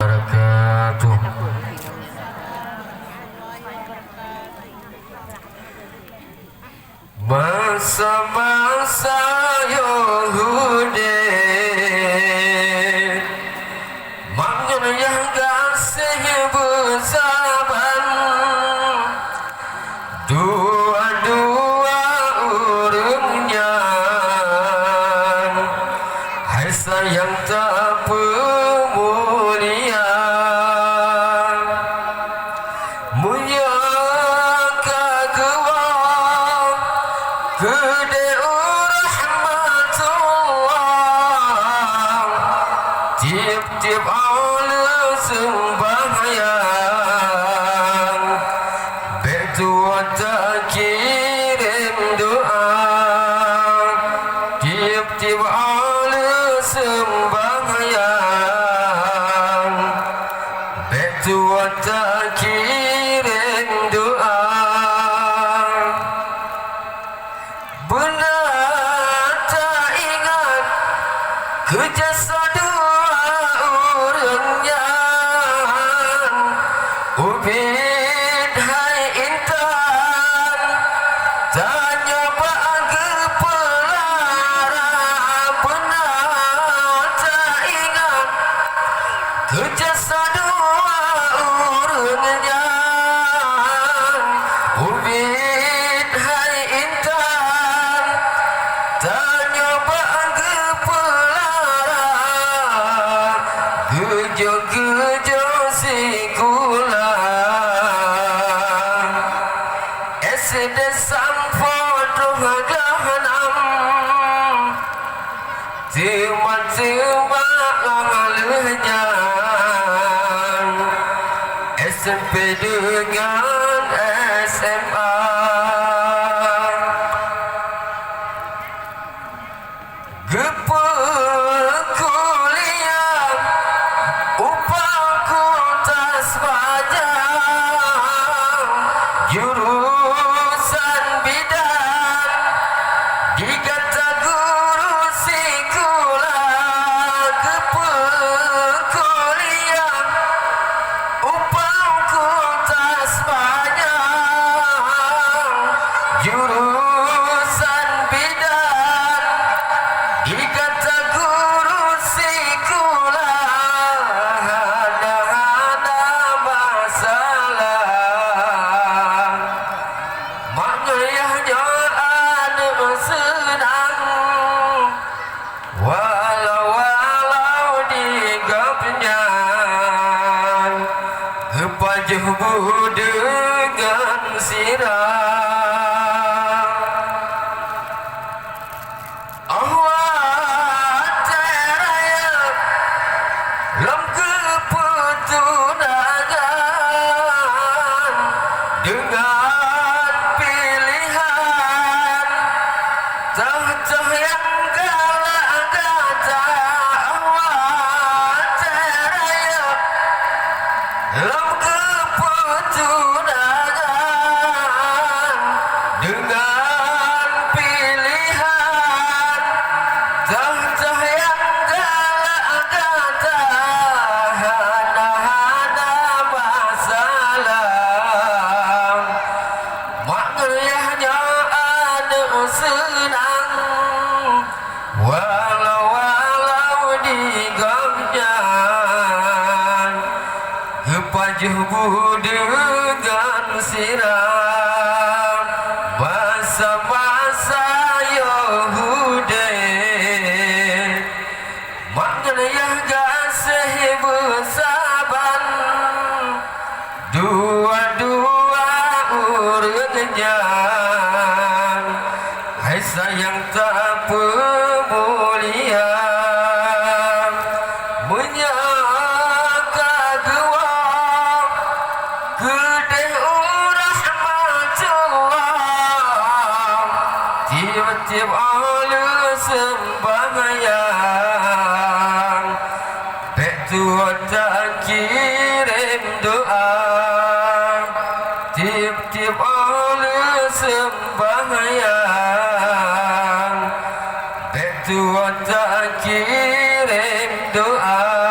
Barakatuh. Masa-masa Yahudi Mangun yang kasih bersaban Dua-dua urungnya Hai sayang tak pemulia Mulia kagawang Gede rahmatullah Tiap-tiap Allah sembahyang Betua tak kirim doa Tiap-tiap Allah sembahyang Betua tak kirim doa Kejasa dua orangnya Ubid hai intan Tanya bagi pelara Benar tak ingat Kejasa dua orangnya Ubid hai intan Tanya bagi Gejo-gejo sikulan Esede sampo dohaganam Tiba-tiba amalnya SMP dengan SMA Jurusan bidan dikata guru sekolah kuliah upahku tak sebanyak jurusan bidan dikata guru sekolah ada masalah Maknanya anu senang Walau digapnya Kepajuh dengan sirah Awak teraya Lam kepetunangan Dengan pilihan Tah-tah yang galak-gata Awak teraya Lam kepetunangan Dengan pilihan Tah-tah yang galak-gata Hana-hana masalah Maknanya anu senang Walau digapnya Kepajuh dengan sirah Masa-masa Yahudi Maknanya kasih bersaban Dua-dua urangnya Hai sayang tak pemulia Menyaka dua Gede rahmatullah Tiap-tiap Allah sembahyang Betua tak kirim doa Tiap-tiap Allah sembahyang Betua tak kirim doa